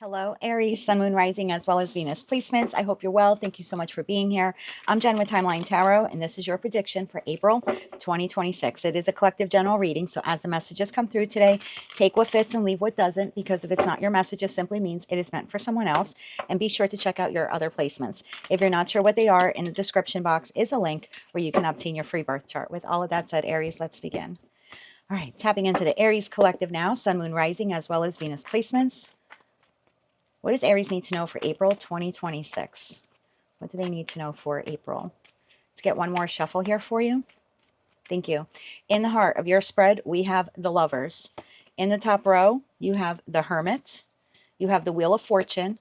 Hello, Aries, Sun, Moon, Rising, as well as Venus placements. I hope you're well. Thank you so much for being here. I'm Jen with Timeline Tarot, and this is your prediction for April 2026. It is a collective general reading, so as the messages come through today, take what fits and leave what doesn't, because if it's not your message, it simply means it is meant for someone else. And be sure to check out your other placements. If you're not sure what they are, in the description box is a link where you can obtain your free birth chart. With all of that said, Aries, let's begin. All right, tapping into the Aries collective now, Sun, Moon, Rising, as well as Venus placements. What does Aries need to know for April 2026? What do they need to know for April? Let's get one more shuffle here for you. Thank you. In the heart of your spread, we have the Lovers. In the top row, you have the Hermit, you have the Wheel of Fortune,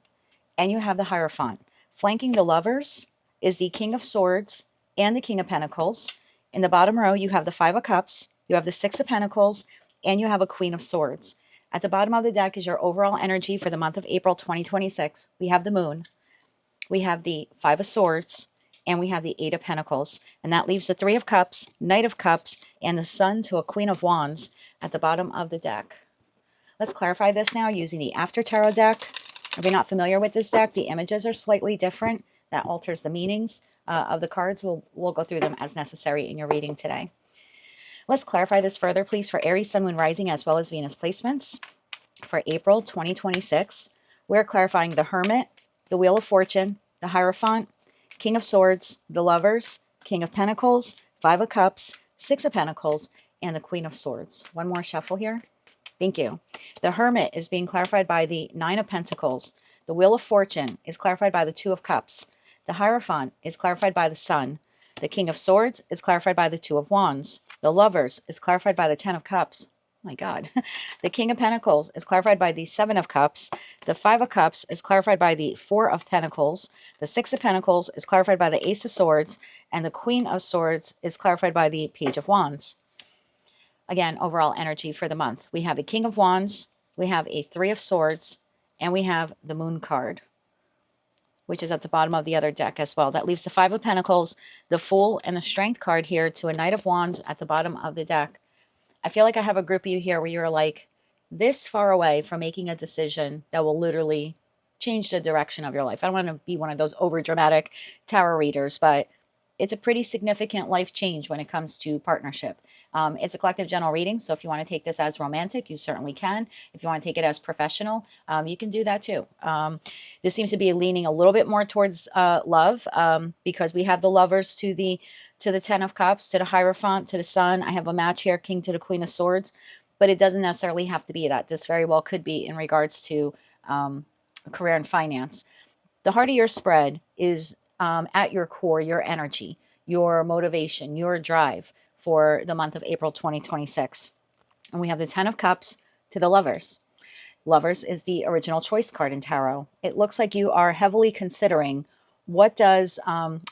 and you have the Hierophant. Flanking the Lovers is the King of Swords and the King of Pentacles. In the bottom row, you have the Five of Cups, you have the Six of Pentacles, and you have a Queen of Swords. At the bottom of the deck is your overall energy for the month of April 2026. We have the Moon, we have the Five of Swords, and we have the Eight of Pentacles. And that leaves the Three of Cups, Knight of Cups, and the Sun to a Queen of Wands at the bottom of the deck. Let's clarify this now using the After Tarot deck. If you're not familiar with this deck, the images are slightly different. That alters the meanings of the cards. We'll go through them as necessary in your reading today. Let's clarify this further, please, for Aries, Sun, Moon, Rising, as well as Venus placements. For April 2026, we're clarifying the Hermit, the Wheel of Fortune, the Hierophant, King of Swords, the Lovers, King of Pentacles, Five of Cups, Six of Pentacles, and the Queen of Swords. One more shuffle here. Thank you. The Hermit is being clarified by the Nine of Pentacles. The Wheel of Fortune is clarified by the Two of Cups. The Hierophant is clarified by the Sun. The King of Swords is clarified by the Two of Wands. The Lovers is clarified by the Ten of Cups. Oh my God. The King of Pentacles is clarified by the Seven of Cups. The Five of Cups is clarified by the Four of Pentacles. The Six of Pentacles is clarified by the Ace of Swords. And the Queen of Swords is clarified by the Page of Wands. Again, overall energy for the month. We have a King of Wands, we have a Three of Swords, and we have the Moon card, which is at the bottom of the other deck as well. That leaves the Five of Pentacles, the Fool, and the Strength card here to a Knight of Wands at the bottom of the deck. I feel like I have a group of you here where you're like this far away from making a decision that will literally change the direction of your life. I don't want to be one of those over dramatic tarot readers, but it's a pretty significant life change when it comes to partnership. It's a collective general reading, so if you want to take this as romantic, you certainly can. If you want to take it as professional, you can do that too. This seems to be leaning a little bit more towards love, because we have the Lovers to the Ten of Cups, to the Hierophant, to the Sun. I have a match here, King to the Queen of Swords, but it doesn't necessarily have to be that. This very well could be in regards to career and finance. The heart of your spread is at your core, your energy, your motivation, your drive for the month of April 2026. And we have the Ten of Cups to the Lovers. Lovers is the original choice card in tarot. It looks like you are heavily considering, what does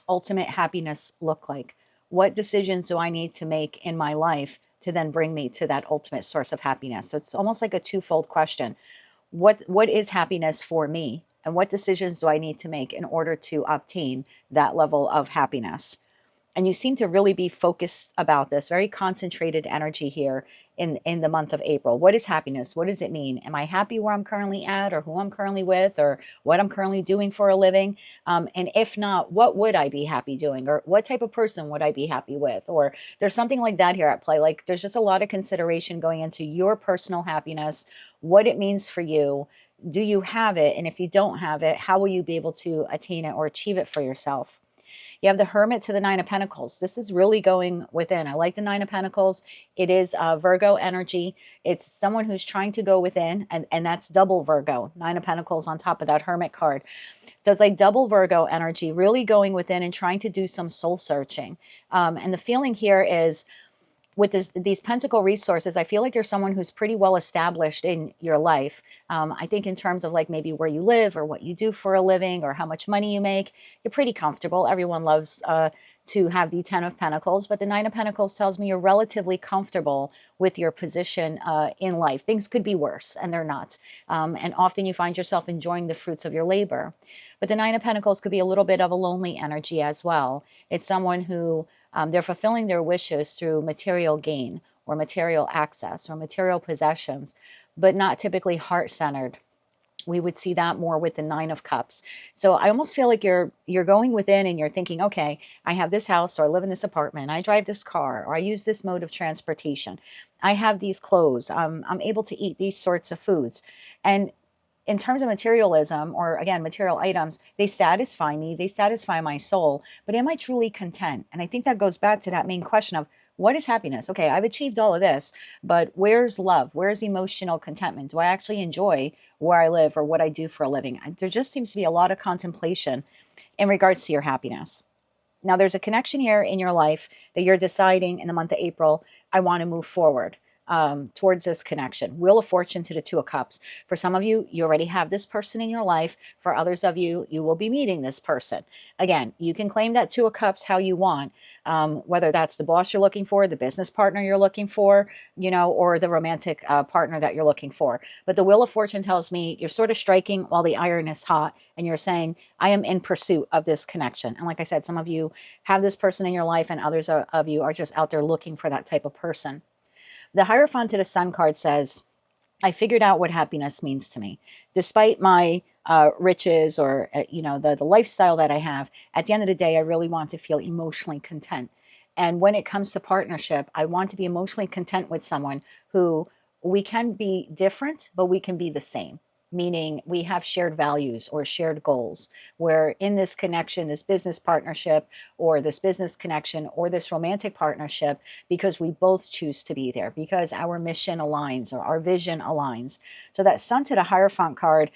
ultimate happiness look like? What decisions do I need to make in my life to then bring me to that ultimate source of happiness? So it's almost like a twofold question. What is happiness for me? And what decisions do I need to make in order to obtain that level of happiness? And you seem to really be focused about this, very concentrated energy here in the month of April. What is happiness? What does it mean? Am I happy where I'm currently at, or who I'm currently with, or what I'm currently doing for a living? And if not, what would I be happy doing? Or what type of person would I be happy with? Or there's something like that here at play. Like there's just a lot of consideration going into your personal happiness, what it means for you. Do you have it? And if you don't have it, how will you be able to attain it or achieve it for yourself? You have the Hermit to the Nine of Pentacles. This is really going within. I like the Nine of Pentacles. It is Virgo energy. It's someone who's trying to go within, and that's double Virgo. Nine of Pentacles on top of that Hermit card. So it's like double Virgo energy, really going within and trying to do some soul searching. And the feeling here is, with these pentacle resources, I feel like you're someone who's pretty well established in your life. I think in terms of like maybe where you live or what you do for a living or how much money you make, you're pretty comfortable. Everyone loves to have the Ten of Pentacles, but the Nine of Pentacles tells me you're relatively comfortable with your position in life. Things could be worse, and they're not. And often you find yourself enjoying the fruits of your labor. But the Nine of Pentacles could be a little bit of a lonely energy as well. It's someone who they're fulfilling their wishes through material gain or material access or material possessions, but not typically heart-centered. We would see that more with the Nine of Cups. So I almost feel like you're going within and you're thinking, okay, I have this house, or I live in this apartment, I drive this car, or I use this mode of transportation, I have these clothes, I'm able to eat these sorts of foods. And in terms of materialism, or again, material items, they satisfy me, they satisfy my soul, but am I truly content? And I think that goes back to that main question of, what is happiness? Okay, I've achieved all of this, but where's love? Where's emotional contentment? Do I actually enjoy where I live or what I do for a living? There just seems to be a lot of contemplation in regards to your happiness. Now, there's a connection here in your life that you're deciding in the month of April, I want to move forward towards this connection. Wheel of Fortune to the Two of Cups. For some of you, you already have this person in your life. For others of you, you will be meeting this person. Again, you can claim that Two of Cups how you want, whether that's the boss you're looking for, the business partner you're looking for, or the romantic partner that you're looking for. But the Wheel of Fortune tells me you're sort of striking while the iron is hot, and you're saying, I am in pursuit of this connection. And like I said, some of you have this person in your life, and others of you are just out there looking for that type of person. The Hierophant to the Sun card says, I figured out what happiness means to me. Despite my riches, or, the lifestyle that I have, at the end of the day, I really want to feel emotionally content. And when it comes to partnership, I want to be emotionally content with someone who, we can be different, but we can be the same. Meaning we have shared values or shared goals, where in this connection, this business partnership, or this business connection, or this romantic partnership, because we both choose to be there, because our mission aligns or our vision aligns. So that Sun to the Hierophant card,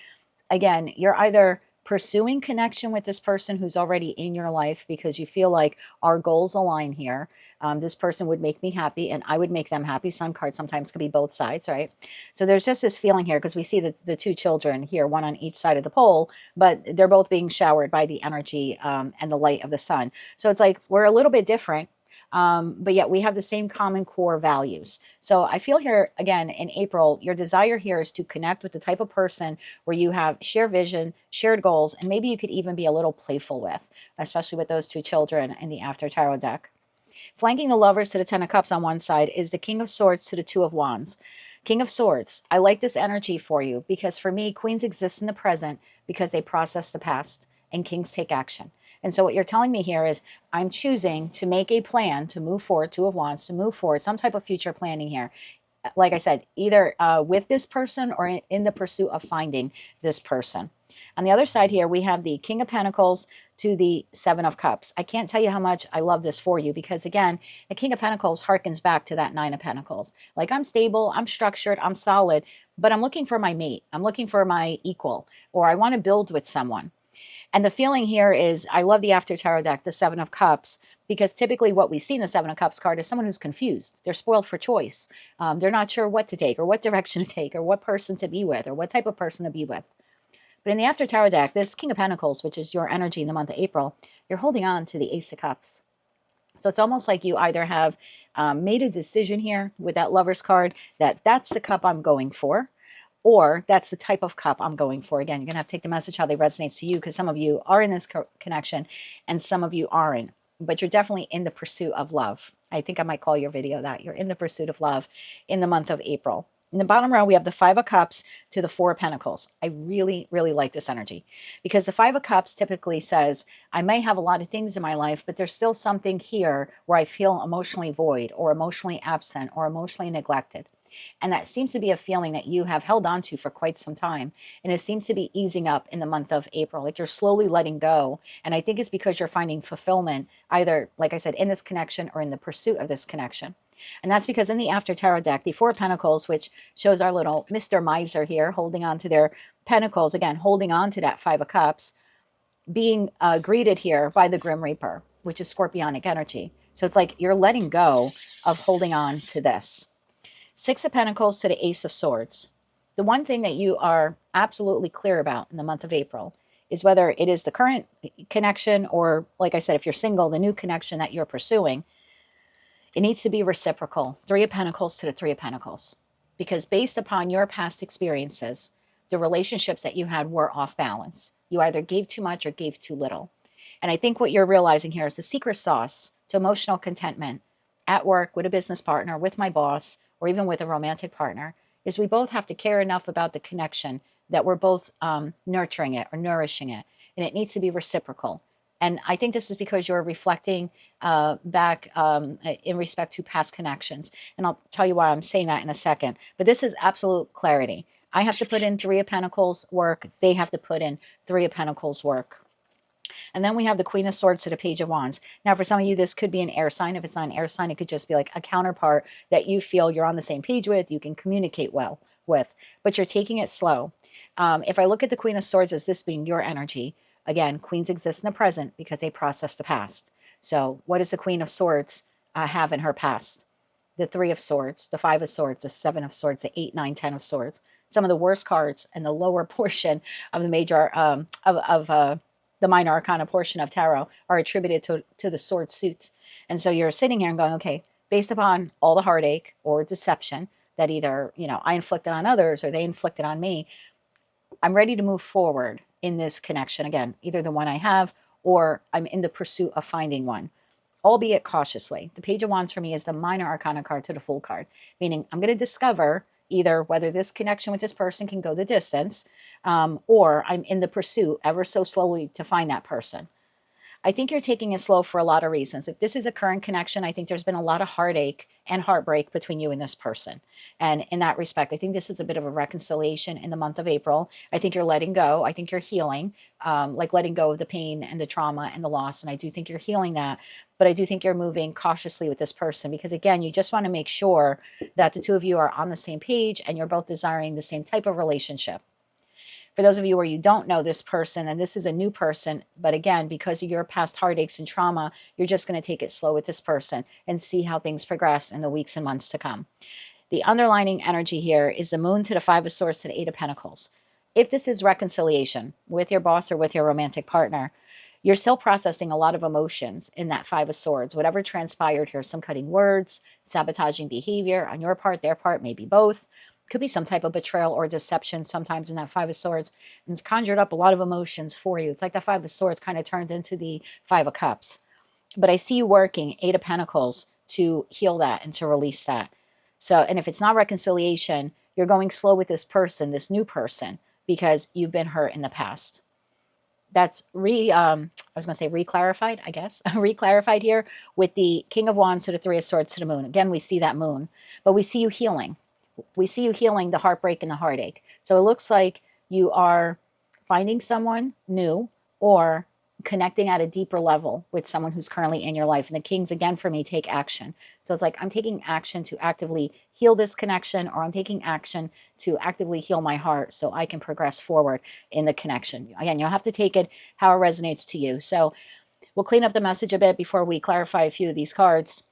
again, you're either pursuing connection with this person who's already in your life because you feel like our goals align here. This person would make me happy and I would make them happy. Sun card sometimes could be both sides, right? So there's just this feeling here, because we see the two children here, one on each side of the pole, but they're both being showered by the energy and the light of the sun. So it's like we're a little bit different, but yet we have the same common core values. So I feel here, again, in April, your desire here is to connect with the type of person where you have shared vision, shared goals, and maybe you could even be a little playful with, especially with those two children in the After Tarot deck. Flanking the Lovers to the Ten of Cups on one side is the King of Swords to the Two of Wands. King of Swords, I like this energy for you, because for me, queens exist in the present because they process the past, and kings take action. And so what you're telling me here is, I'm choosing to make a plan to move forward, Two of Wands, to move forward, some type of future planning here. Like I said, either with this person or in the pursuit of finding this person. On the other side here, we have the King of Pentacles to the Seven of Cups. I can't tell you how much I love this for you, because again, the King of Pentacles harkens back to that Nine of Pentacles. Like, I'm stable, I'm structured, I'm solid, but I'm looking for my mate. I'm looking for my equal, or I want to build with someone. And the feeling here is, I love the After Tarot deck, the Seven of Cups, because typically what we see in the Seven of Cups card is someone who's confused. They're spoiled for choice. They're not sure what to take, or what direction to take, or what person to be with, or what type of person to be with. But in the After Tarot deck, this King of Pentacles, which is your energy in the month of April, you're holding on to the Ace of Cups. So it's almost like you either have made a decision here with that Lover's card that that's the cup I'm going for, or that's the type of cup I'm going for. Again, you're going to have to take the message how they resonate to you, because some of you are in this connection and some of you aren't. But you're definitely in the pursuit of love. I think I might call your video that. You're in the pursuit of love in the month of April. In the bottom row, we have the Five of Cups to the Four of Pentacles. I really, really like this energy, because the Five of Cups typically says, I may have a lot of things in my life, but there's still something here where I feel emotionally void, or emotionally absent, or emotionally neglected. And that seems to be a feeling that you have held on to for quite some time. And it seems to be easing up in the month of April. Like, you're slowly letting go. And I think it's because you're finding fulfillment, either, like I said, in this connection or in the pursuit of this connection. And that's because in the After Tarot deck, the Four of Pentacles, which shows our little Mr. Miser here holding on to their pentacles, again, holding on to that Five of Cups, being greeted here by the Grim Reaper, which is Scorpionic energy. So it's like you're letting go of holding on to this. Six of Pentacles to the Ace of Swords. The one thing that you are absolutely clear about in the month of April is whether it is the current connection, or, like I said, if you're single, the new connection that you're pursuing, it needs to be reciprocal. Three of Pentacles to the Three of Pentacles. Because based upon your past experiences, the relationships that you had were off balance. You either gave too much or gave too little. And I think what you're realizing here is the secret sauce to emotional contentment at work, with a business partner, with my boss, or even with a romantic partner, is we both have to care enough about the connection that we're both nurturing it or nourishing it, and it needs to be reciprocal. And I think this is because you're reflecting back in respect to past connections. And I'll tell you why I'm saying that in a second. But this is absolute clarity. I have to put in Three of Pentacles work. They have to put in Three of Pentacles work. And then we have the Queen of Swords to the Page of Wands. Now, for some of you, this could be an air sign. If it's not an air sign, it could just be like a counterpart that you feel you're on the same page with, you can communicate well with, but you're taking it slow. If I look at the Queen of Swords as this being your energy, again, queens exist in the present because they process the past. So what does the Queen of Swords have in her past? The Three of Swords, the Five of Swords, the Seven of Swords, the 8, 9, 10 of Swords. Some of the worst cards and the lower portion of the major the minor arcana portion of tarot are attributed to the sword suit. And so you're sitting here and going, okay, based upon all the heartache or deception that either, I inflicted on others or they inflicted on me, I'm ready to move forward in this connection. Again, either the one I have or I'm in the pursuit of finding one, albeit cautiously. The Page of Wands for me is the minor arcana card to the Fool card, meaning I'm going to discover either whether this connection with this person can go the distance, or I'm in the pursuit ever so slowly to find that person. I think you're taking it slow for a lot of reasons. If this is a current connection, I think there's been a lot of heartache and heartbreak between you and this person. And in that respect, I think this is a bit of a reconciliation in the month of April. I think you're letting go. I think you're healing, like letting go of the pain and the trauma and the loss. And I do think you're healing that. But I do think you're moving cautiously with this person because, again, you just want to make sure that the two of you are on the same page and you're both desiring the same type of relationship. For those of you where you don't know this person, and this is a new person, but again, because of your past heartaches and trauma, you're just going to take it slow with this person and see how things progress in the weeks and months to come. The underlining energy here is the Moon to the Five of Swords to the Eight of Pentacles. If this is reconciliation with your boss or with your romantic partner, you're still processing a lot of emotions in that Five of Swords. Whatever transpired here, some cutting words, sabotaging behavior on your part, their part, maybe both. Could be some type of betrayal or deception sometimes in that Five of Swords. And it's conjured up a lot of emotions for you. It's like the Five of Swords kind of turned into the Five of Cups. But I see you working Eight of Pentacles to heal that and to release that. So, and if it's not reconciliation, you're going slow with this person, this new person, because you've been hurt in the past. That's re-clarified, I guess, re-clarified here with the King of Wands to the Three of Swords to the Moon. Again, we see that moon, but we see you healing. We see you healing the heartbreak and the heartache. So it looks like you are finding someone new or connecting at a deeper level with someone who's currently in your life. And the Kings, again, for me, take action. So it's like I'm taking action to actively heal this connection, or I'm taking action to actively heal my heart so I can progress forward in the connection. Again, you'll have to take it how it resonates to you. So we'll clean up the message a bit before we clarify a few of these cards.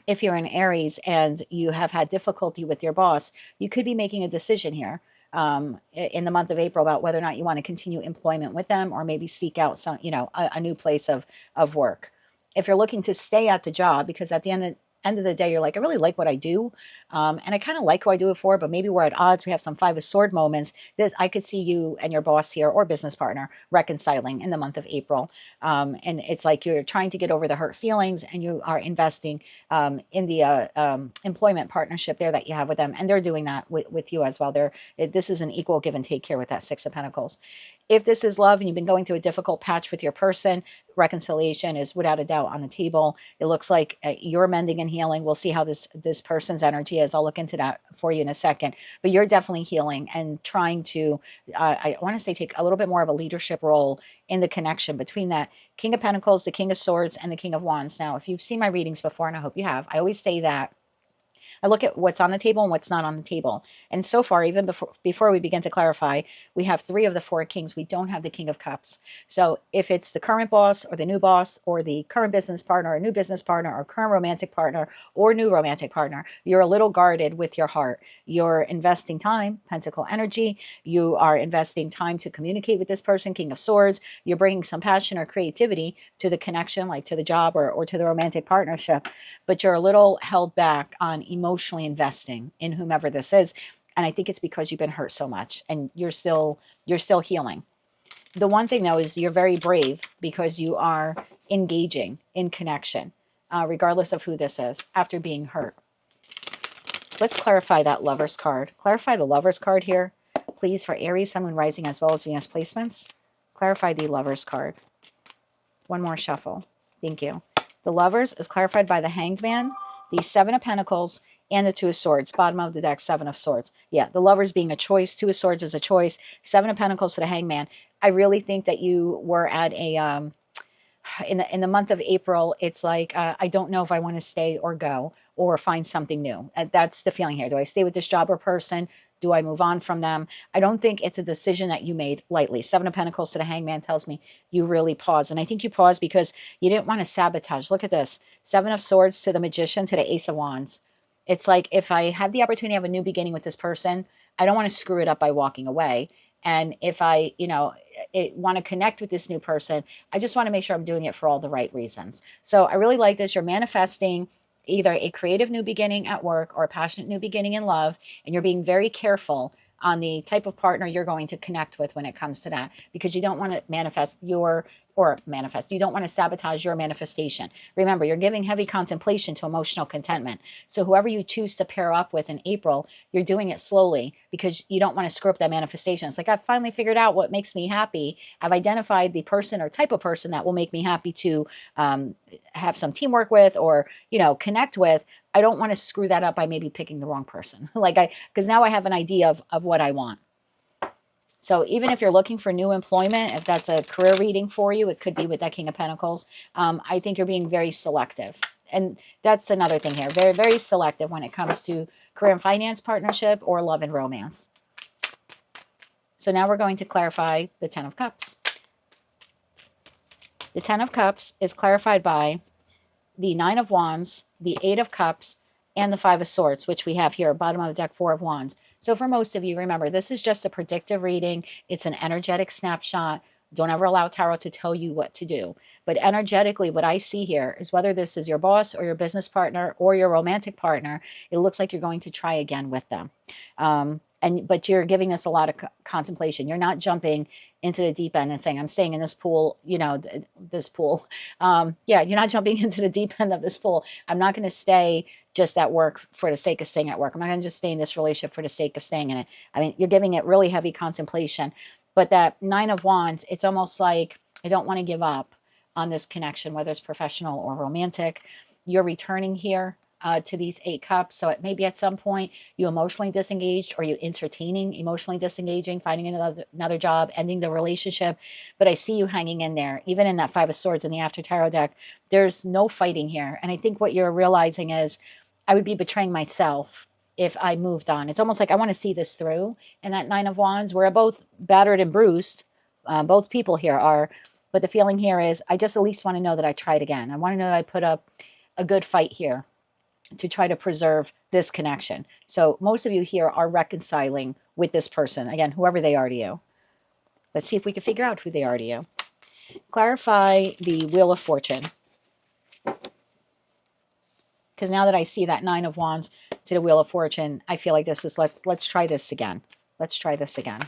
If you're an Aries and you have had difficulty with your boss, you could be making a decision here in the month of April about whether or not you want to continue employment with them or maybe seek out some, a new place of work. If you're looking to stay at the job, because at the end of the day, you're like, I really like what I do. And I kind of like who I do it for, but maybe we're at odds. We have some Five of Sword moments. I could see you and your boss here or business partner reconciling in the month of April. And it's like you're trying to get over the hurt feelings and you are investing in the employment partnership there that you have with them. And they're doing that with you as well. This is an equal give and take here with that Six of Pentacles. If this is love and you've been going through a difficult patch with your person, reconciliation is without a doubt on the table. It looks like you're mending and healing. We'll see how this person's energy is. I'll look into that for you in a second. But you're definitely healing and trying to, I want to say, take a little bit more of a leadership role in the connection between that King of Pentacles, the King of Swords, and the King of Wands. Now, if you've seen my readings before, and I hope you have, I always say that I look at what's on the table and what's not on the table. And so far, even before we begin to clarify, we have three of the four kings. We don't have the King of Cups. So if it's the current boss or the new boss or the current business partner or new business partner or current romantic partner or new romantic partner, you're a little guarded with your heart. You're investing time, Pentacle energy. You are investing time to communicate with this person, King of Swords. You're bringing some passion or creativity to the connection, like to the job or to the romantic partnership. But you're a little held back on emotionally investing in whomever this is. And I think it's because you've been hurt so much and you're still healing. The one thing though is you're very brave because you are engaging in connection, regardless of who this is, after being hurt. Let's clarify that Lover's card. Clarify the Lover's card here, please, for Aries, Sun, Moon, Rising, as well as Venus placements? Clarify the Lovers card. One more shuffle. Thank you. The Lovers is clarified by the Hanged Man, the Seven of Pentacles, and the Two of Swords. Bottom of the deck, Seven of Swords. Yeah, the Lovers being a choice. Two of Swords is a choice. Seven of Pentacles to the Hanged Man. I really think that you were at a... in the month of April, it's like, I don't know if I want to stay or go or find something new. That's the feeling here. Do I stay with this job or person? Do I move on from them? I don't think it's a decision that you made lightly. Seven of Pentacles to the Hangman tells me you really paused. And I think you paused because you didn't want to sabotage. Look at this. Seven of Swords to the Magician to the Ace of Wands. It's like, if I have the opportunity to have a new beginning with this person, I don't want to screw it up by walking away. And if I, want to connect with this new person, I just want to make sure I'm doing it for all the right reasons. So I really like this. You're manifesting either a creative new beginning at work or a passionate new beginning in love, and you're being very careful on the type of partner you're going to connect with when it comes to that, because you don't want to you don't want to sabotage your manifestation. Remember, you're giving heavy contemplation to emotional contentment. So whoever you choose to pair up with in April, you're doing it slowly because you don't want to screw up that manifestation. It's like, I've finally figured out what makes me happy. I've identified the person or type of person that will make me happy to have some teamwork with or, connect with. I don't want to screw that up by maybe picking the wrong person. Because now I have an idea of what I want. So even if you're looking for new employment, if that's a career reading for you, it could be with that King of Pentacles. I think you're being very selective. And that's another thing here. Very, very selective when it comes to career and finance partnership or love and romance. So now we're going to clarify the Ten of Cups. The Ten of Cups is clarified by the Nine of Wands, the Eight of Cups, and the Five of Swords, which we have here, bottom of the deck, Four of Wands. So for most of you, remember, this is just a predictive reading. It's an energetic snapshot. Don't ever allow tarot to tell you what to do. But energetically, what I see here is whether this is your boss or your business partner or your romantic partner, it looks like you're going to try again with them. But you're giving us a lot of contemplation. You're not jumping into the deep end and saying, I'm staying in this pool, this pool. You're not jumping into the deep end of this pool. I'm not going to stay just at work for the sake of staying at work. I'm not going to just stay in this relationship for the sake of staying in it. I mean, you're giving it really heavy contemplation. But that Nine of Wands, it's almost like I don't want to give up on this connection, whether it's professional or romantic. You're returning here to these Eight Cups. So maybe at some point you emotionally disengaged, or you entertaining emotionally disengaging, finding another job, ending the relationship. But I see you hanging in there. Even in that Five of Swords in the After Tarot deck, there's no fighting here. And I think what you're realizing is I would be betraying myself if I moved on. It's almost like I want to see this through. And that Nine of Wands, we're both battered and bruised. Both people here are. But the feeling here is I just at least want to know that I tried again. I want to know that I put up a good fight here to try to preserve this connection. So most of you here are reconciling with this person. Again, whoever they are to you. Let's see if we can figure out who they are to you. Clarify the Wheel of Fortune. Because now that I see that Nine of Wands to the Wheel of Fortune, I feel like this is, let's try this again. Let's try this again.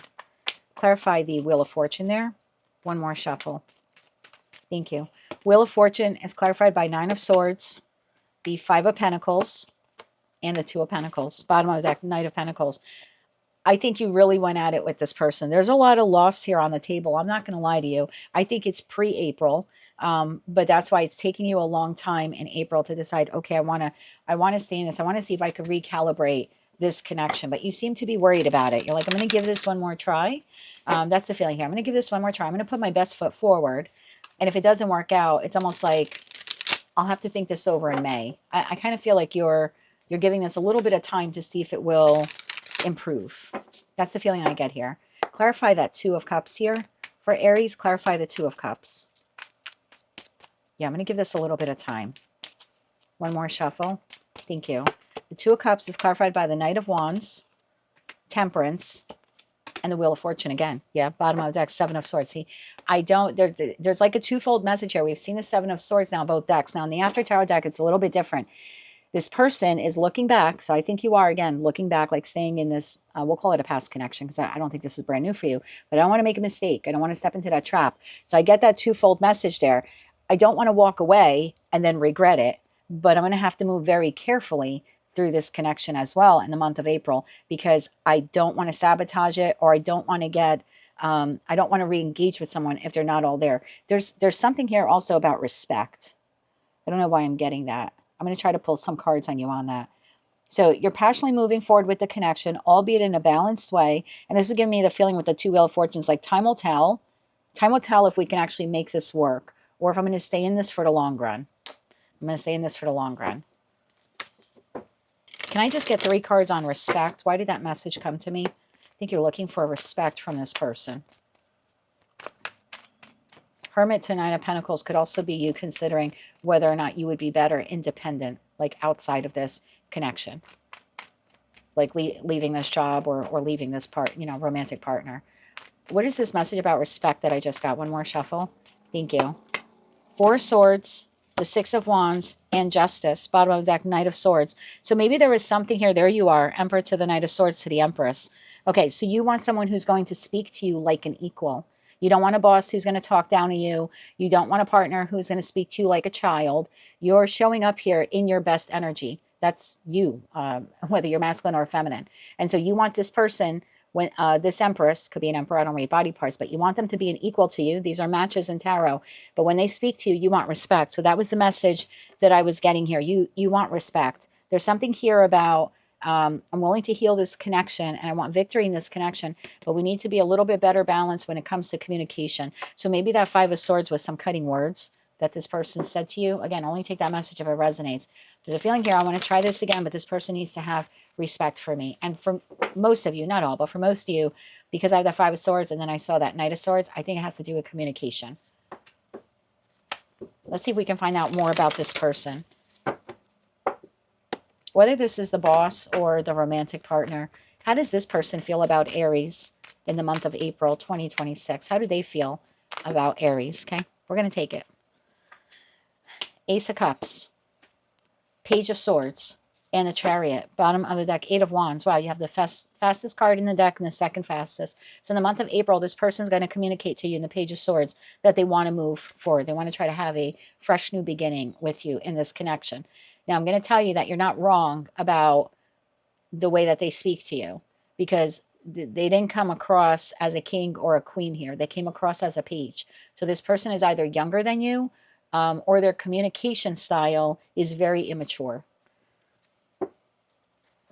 Clarify the Wheel of Fortune there. One more shuffle. Thank you. Wheel of Fortune is clarified by Nine of Swords, the Five of Pentacles, and the Two of Pentacles. Bottom of the deck, Knight of Pentacles. I think you really went at it with this person. There's a lot of loss here on the table. I'm not going to lie to you. I think it's pre-April. But that's why it's taking you a long time in April to decide, okay, I want to stay in this. I want to see if I could recalibrate this connection. But you seem to be worried about it. You're like, I'm going to give this one more try. That's the feeling here. I'm going to give this one more try. I'm going to put my best foot forward. And if it doesn't work out, it's almost like I'll have to think this over in May. I kind of feel like you're giving this a little bit of time to see if it will improve. That's the feeling I get here. Clarify that Two of Cups here. For Aries, clarify the Two of Cups. Yeah, I'm going to give this a little bit of time. One more shuffle. Thank you. The Two of Cups is clarified by the Knight of Wands, Temperance, and the Wheel of Fortune again. Yeah, bottom of the deck, Seven of Swords. See, there's like a twofold message here. We've seen the Seven of Swords now, both decks. Now, in the After Tarot deck, it's a little bit different. This person is looking back. So I think you are, again, looking back, like staying in this, we'll call it a past connection, because I don't think this is brand new for you. But I don't want to make a mistake. I don't want to step into that trap. So I get that twofold message there. I don't want to walk away and then regret it, but I'm going to have to move very carefully through this connection as well in the month of April, because I don't want to sabotage it, or I don't want to get, I don't want to re-engage with someone if they're not all there. There's something here also about respect. I don't know why I'm getting that. I'm going to try to pull some cards on you on that. So you're passionately moving forward with the connection, albeit in a balanced way. And this is giving me the feeling with the two Wheel of Fortunes, like time will tell. Time will tell if we can actually make this work, or if I'm going to stay in this for the long run. I'm going to stay in this for the long run. Can I just get 3 cards on respect? Why did that message come to me? I think you're looking for respect from this person. Hermit to Nine of Pentacles could also be you considering whether or not you would be better independent, like outside of this connection. Like leaving this job, or leaving this romantic partner. What is this message about respect that I just got? One more shuffle. Thank you. 4 of Swords, the 6 of Wands, and Justice. Bottom of the deck, Knight of Swords. So maybe there was something here. There you are. Emperor to the Knight of Swords to the Empress. Okay, so you want someone who's going to speak to you like an equal. You don't want a boss who's going to talk down to you. You don't want a partner who's going to speak to you like a child. You're showing up here in your best energy. That's you, whether you're masculine or feminine. And so you want this person, when this Empress, could be an emperor, I don't read body parts, but you want them to be an equal to you. These are matches in tarot. But when they speak to you, you want respect. So that was the message that I was getting here. You want respect. There's something here about, I'm willing to heal this connection, and I want victory in this connection, but we need to be a little bit better balanced when it comes to communication. So maybe that 5 of Swords was some cutting words that this person said to you. Again, only take that message if it resonates. There's a feeling here, I want to try this again, but this person needs to have respect for me. And for most of you, not all, but for most of you, because I have that 5 of Swords and then I saw that Knight of Swords, I think it has to do with communication. Let's see if we can find out more about this person. Whether this is the boss or the romantic partner, how does this person feel about Aries in the month of April 2026? How do they feel about Aries? Okay, we're going to take it. Ace of Cups, Page of Swords, and the Chariot. Bottom of the deck, 8 of Wands. Wow, you have the fastest card in the deck and the second fastest. So in the month of April, this person's going to communicate to you in the Page of Swords that they want to move forward. They want to try to have a fresh new beginning with you in this connection. Now, I'm going to tell you that you're not wrong about the way that they speak to you, because they didn't come across as a king or a queen here. They came across as a page. So this person is either younger than you, or their communication style is very immature.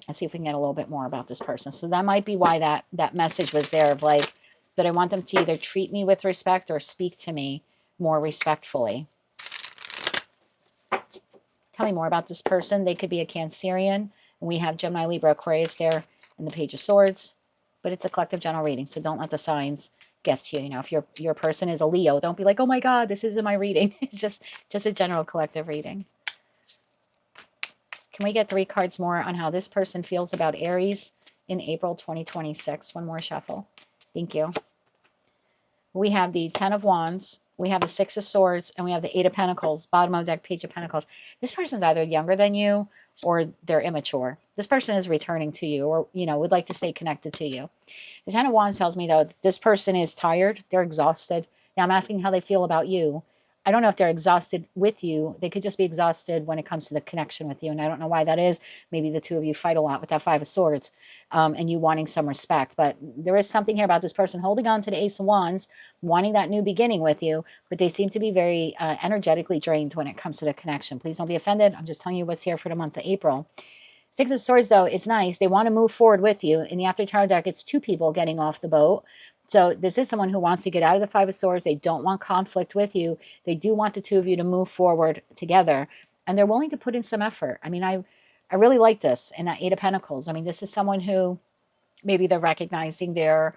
Let's see if we can get a little bit more about this person. So that might be why that message was there, of like, that I want them to either treat me with respect or speak to me more respectfully. Tell me more about this person. They could be a Cancerian. And we have Gemini, Libra, Aquarius there in the Page of Swords. But it's a collective general reading, so don't let the signs get to you. You know, if your person is a Leo, don't be like, oh my God, this isn't my reading. It's just a general collective reading. Can we get 3 cards more on how this person feels about Aries in April 2026? One more shuffle. Thank you. We have the 10 of Wands, we have the 6 of Swords, and we have the 8 of Pentacles. Bottom of the deck, Page of Pentacles. This person's either younger than you or they're immature. This person is returning to you, or, you know, would like to stay connected to you. The 10 of Wands tells me, though, this person is tired. They're exhausted. Now, I'm asking how they feel about you. I don't know if they're exhausted with you. They could just be exhausted when it comes to the connection with you. And I don't know why that is. Maybe the two of you fight a lot with that 5 of Swords, and you wanting some respect. But there is something here about this person holding on to the Ace of Wands, wanting that new beginning with you. But they seem to be very energetically drained when it comes to the connection. Please don't be offended. I'm just telling you what's here for the month of April. 6 of Swords, though, is nice. They want to move forward with you. In the After Tarot deck, it's 2 people getting off the boat. So this is someone who wants to get out of the 5 of Swords. They don't want conflict with you. They do want the 2 of you to move forward together. And they're willing to put in some effort. I mean, I really like this in that 8 of Pentacles. I mean, this is someone who maybe they're recognizing their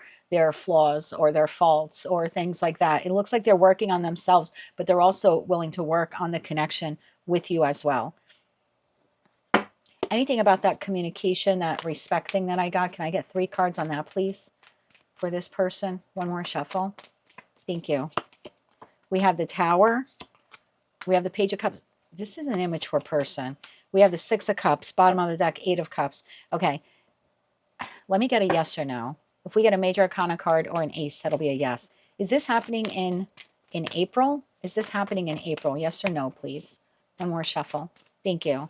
flaws or their faults or things like that. It looks like they're working on themselves, but they're also willing to work on the connection with you as well. Anything about that communication, that respect thing that I got? Can I get 3 cards on that, please? For this person. One more shuffle. Thank you. We have the Tower. We have the Page of Cups. This is an immature person. We have the 6 of Cups. Bottom of the deck, 8 of Cups. Okay. Let me get a yes or no. If we get a Major Arcana card or an Ace, that'll be a yes. Is this happening in April? Is this happening in April? Yes or no, please. One more shuffle. Thank you.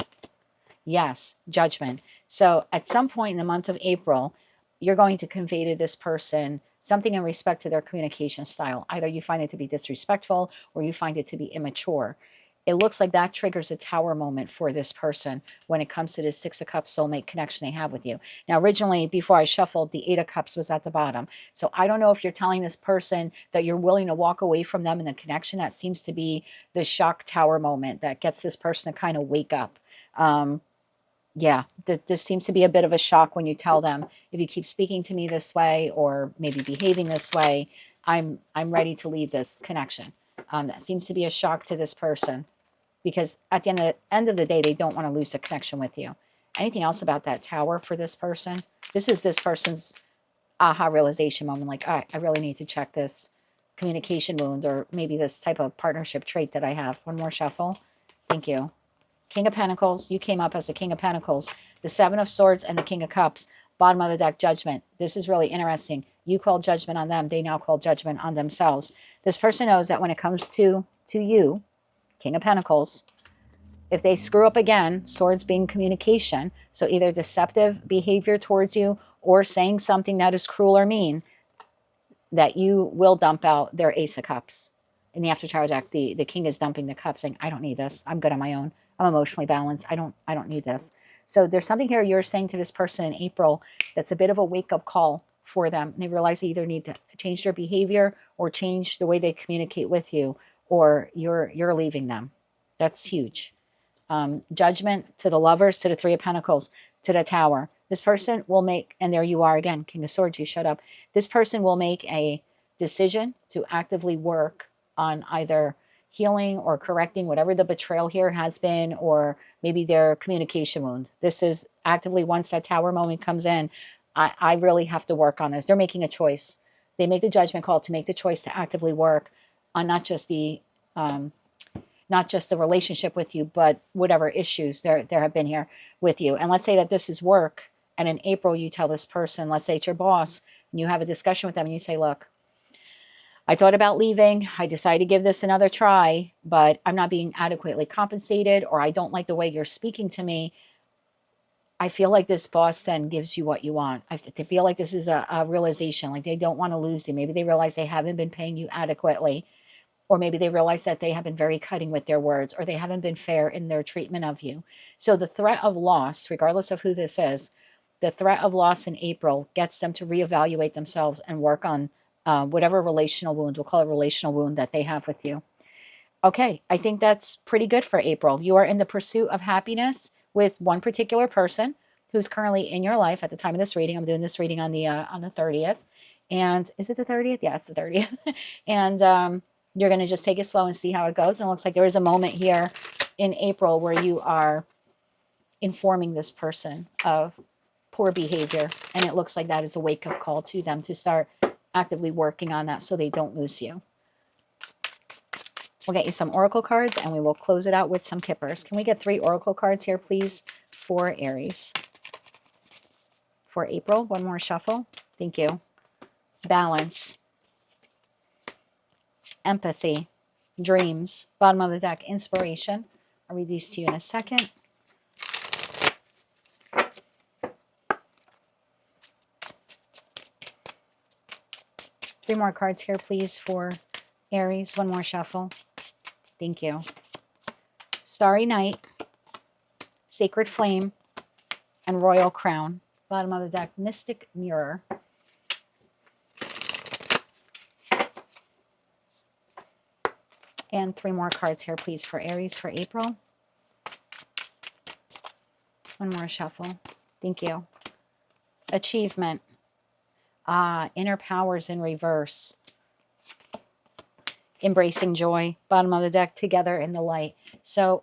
Yes, judgment. So at some point in the month of April, you're going to convey to this person something in respect to their communication style. Either you find it to be disrespectful or you find it to be immature. It looks like that triggers a tower moment for this person when it comes to this Six of Cups soulmate connection they have with you. Now, originally, before I shuffled, the Eight of Cups was at the bottom. So I don't know if you're telling this person that you're willing to walk away from them in the connection. That seems to be the shock tower moment that gets this person to kind of wake up. Yeah, this seems to be a bit of a shock when you tell them, if you keep speaking to me this way or maybe behaving this way, I'm ready to leave this connection. That seems to be a shock to this person because at the end of the day, they don't want to lose the connection with you. Anything else about that tower for this person? This is this person's aha realization moment, like, all right, I really need to check this communication wound or maybe this type of partnership trait that I have. One more shuffle. Thank you. King of Pentacles, you came up as the King of Pentacles, the Seven of Swords, and the King of Cups. Bottom of the deck, Judgment. This is really interesting. You call judgment on them. They now call judgment on themselves. This person knows that when it comes to you, King of Pentacles, if they screw up again, swords being communication, so either deceptive behavior towards you or saying something that is cruel or mean, that you will dump out their Ace of Cups. In the After Tower deck, the king is dumping the cup, saying, I don't need this. I'm good on my own. I'm emotionally balanced. I don't need this. So there's something here you're saying to this person in April that's a bit of a wake-up call for them. They realize they either need to change their behavior or change the way they communicate with you, or you're leaving them. That's huge. Judgment to the Lovers, to the Three of Pentacles, to the Tower. This person will make, and there you are again, King of Swords, you shut up. This person will make a decision to actively work on either healing or correcting whatever the betrayal here has been, or maybe their communication wound. This is actively, once that Tower moment comes in, I really have to work on this. They're making a choice. They make the judgment call to make the choice to actively work on not just the relationship with you, but whatever issues there have been here with you. And let's say that this is work, and in April you tell this person, let's say it's your boss, and you have a discussion with them and you say, look, I thought about leaving. I decided to give this another try, but I'm not being adequately compensated, or I don't like the way you're speaking to me. I feel like this boss then gives you what you want. I feel like this is a realization, like they don't want to lose you. Maybe they realize they haven't been paying you adequately, or maybe they realize that they have been very cutting with their words, or they haven't been fair in their treatment of you. So the threat of loss, regardless of who this is, the threat of loss in April gets them to reevaluate themselves and work on whatever relational wound, we'll call it relational wound, that they have with you. Okay, I think that's pretty good for April. You are in the pursuit of happiness with one particular person who's currently in your life at the time of this reading. I'm doing this reading on the 30th. And is it the 30th? Yeah, it's the 30th. And you're going to just take it slow and see how it goes. And it looks like there is a moment here in April where you are informing this person of poor behavior. And it looks like that is a wake-up call to them to start actively working on that so they don't lose you. We'll get you some oracle cards and we will close it out with some kippers. Can we get 3 oracle cards here, please, for Aries? For April, one more shuffle. Thank you. Balance. Empathy. Dreams. Bottom of the deck, inspiration. I'll read these to you in a second. Three more cards here, please, for Aries. One more shuffle. Thank you. Starry Night, Sacred Flame, and Royal Crown. Bottom of the deck, Mystic Mirror. And 3 more cards here, please, for Aries for April. One more shuffle. Thank you. Achievement. Inner powers in reverse. Embracing joy. Bottom of the deck, Together in the Light. So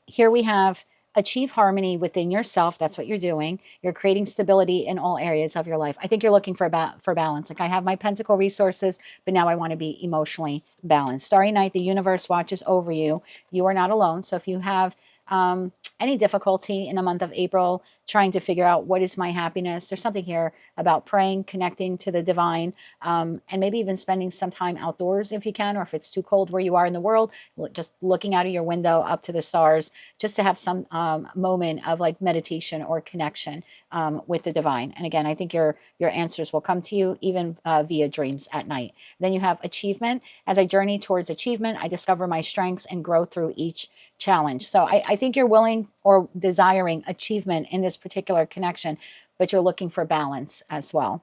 here we have achieve harmony within yourself. That's what you're doing. You're creating stability in all areas of your life. I think you're looking for balance. Like, I have my pentacle resources, but now I want to be emotionally balanced. Starry Night, the universe watches over you. You are not alone. So if you have any difficulty in the month of April trying to figure out what is my happiness. There's something here about praying, connecting to the divine, and maybe even spending some time outdoors if you can, or if it's too cold where you are in the world, just looking out of your window up to the stars, just to have some moment of like meditation or connection with the divine. And again, I think your answers will come to you even via dreams at night. Then you have achievement. As I journey towards achievement, I discover my strengths and grow through each challenge. So I think you're willing or desiring achievement in this particular connection, but you're looking for balance as well.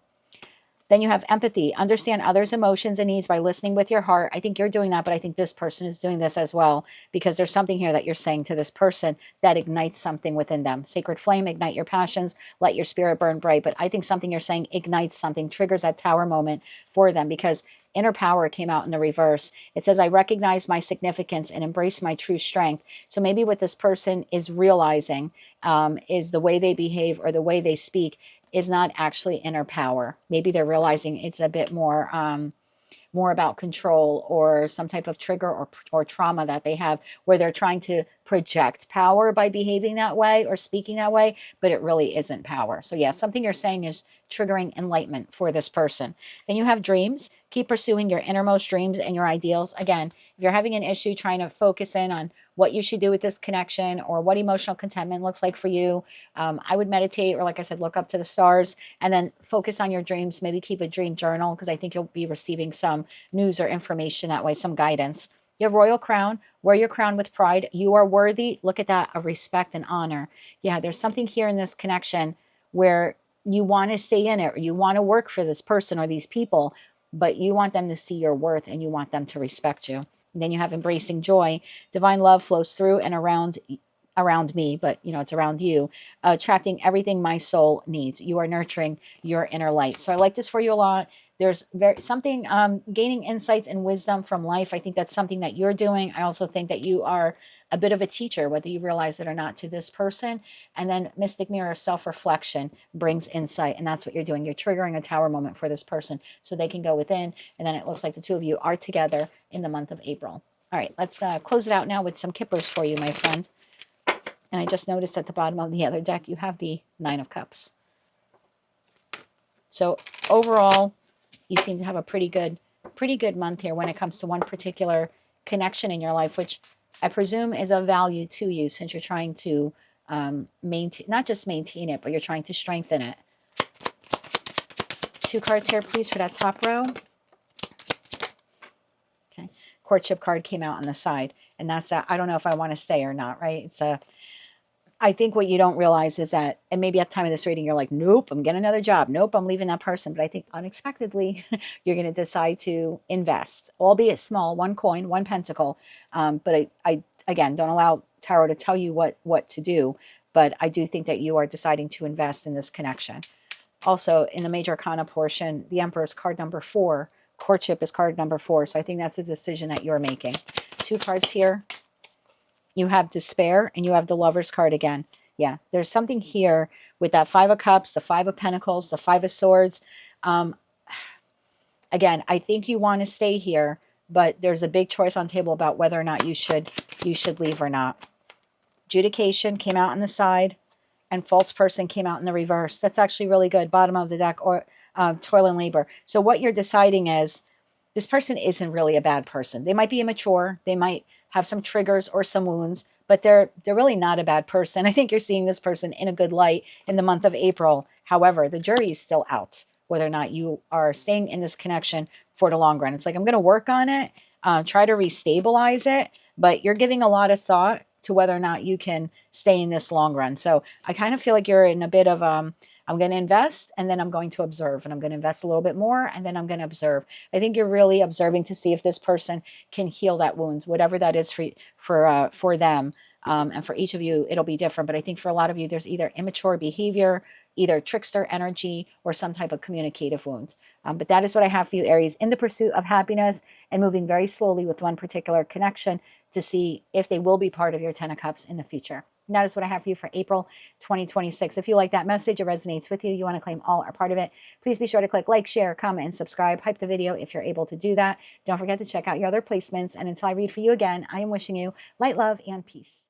Then you have empathy. Understand others' emotions and needs by listening with your heart. I think you're doing that, but I think this person is doing this as well, because there's something here that you're saying to this person that ignites something within them. Sacred flame, ignite your passions, let your spirit burn bright. But I think something you're saying ignites something, triggers that tower moment for them, because inner power came out in the reverse. It says, I recognize my significance and embrace my true strength. So maybe what this person is realizing is the way they behave or the way they speak is not actually inner power. Maybe they're realizing it's a bit more more about control or some type of trigger or trauma that they have, where they're trying to project power by behaving that way or speaking that way, but it really isn't power. So yeah, something you're saying is triggering enlightenment for this person. Then you have dreams. Keep pursuing your innermost dreams and your ideals. Again, if you're having an issue trying to focus in on what you should do with this connection or what emotional contentment looks like for you, I would meditate, or like I said, look up to the stars and then focus on your dreams. Maybe keep a dream journal, because I think you'll be receiving some news or information that way, some guidance. You have royal crown. Wear your crown with pride. You are worthy. Look at that, of respect and honor. Yeah, there's something here in this connection where you want to stay in it, or you want to work for this person or these people, but you want them to see your worth and you want them to respect you. And then you have embracing joy. Divine love flows through and around me, but it's around you, attracting everything my soul needs. You are nurturing your inner light. So I like this for you a lot. There's something gaining insights and wisdom from life. I think that's something that you're doing. I also think that you are a bit of a teacher, whether you realize it or not, to this person. And then mystic mirror, self-reflection brings insight, and that's what you're doing. You're triggering a tower moment for this person so they can go within, and then it looks like the two of you are together in the month of April. All right, let's close it out now with some kippers for you, my friend. And I just noticed at the bottom of the other deck, you have the Nine of Cups. So overall, you seem to have a pretty good month here when it comes to one particular connection in your life, which I presume is of value to you, since you're trying to maintain, not just maintain it, but you're trying to strengthen it. 2 cards here, please, for that top row. Okay. Courtship card came out on the side, and that's I don't know if I want to stay or not, right? It's I think what you don't realize is that, and maybe at the time of this reading, you're like, nope, I'm getting another job. Nope, I'm leaving that person. But I think unexpectedly, you're going to decide to invest, albeit small, 1 coin, 1 pentacle. But I again, don't allow tarot to tell you what to do. But I do think that you are deciding to invest in this connection. Also, in the major arcana portion, the Emperor is card number 4. Courtship is card number 4. So I think that's a decision that you're making. 2 cards here. You have despair, and you have the Lover's card again. Yeah, there's something here with that 5 of Cups, the 5 of Pentacles, the 5 of Swords. Again, I think you want to stay here, but there's a big choice on the table about whether or not you should leave or not. Adjudication came out on the side, and false person came out in the reverse. That's actually really good. Bottom of the deck, or toil and labor. So what you're deciding is, this person isn't really a bad person. They might be immature. They might have some triggers or some wounds, but they're really not a bad person. I think you're seeing this person in a good light in the month of April. However, the jury is still out, whether or not you are staying in this connection for the long run. It's like, I'm going to work on it, try to restabilize it, but you're giving a lot of thought to whether or not you can stay in this long run. So I kind of feel like you're in a bit of I'm going to invest, and then I'm going to observe, and I'm going to invest a little bit more, and then I'm going to observe. I think you're really observing to see if this person can heal that wound, whatever that is for them. And for each of you, it'll be different. But I think for a lot of you, there's either immature behavior, either trickster energy, or some type of communicative wound. But that is what I have for you, Aries, in the pursuit of happiness and moving very slowly with one particular connection to see if they will be part of your 10 of Cups in the future. And that is what I have for you for April 2026. If you like that message, it resonates with you, you want to claim all or part of it, please be sure to click like, share, comment, and subscribe. Hype the video if you're able to do that. Don't forget to check out your other placements. And until I read for you again, I am wishing you light, love, and peace.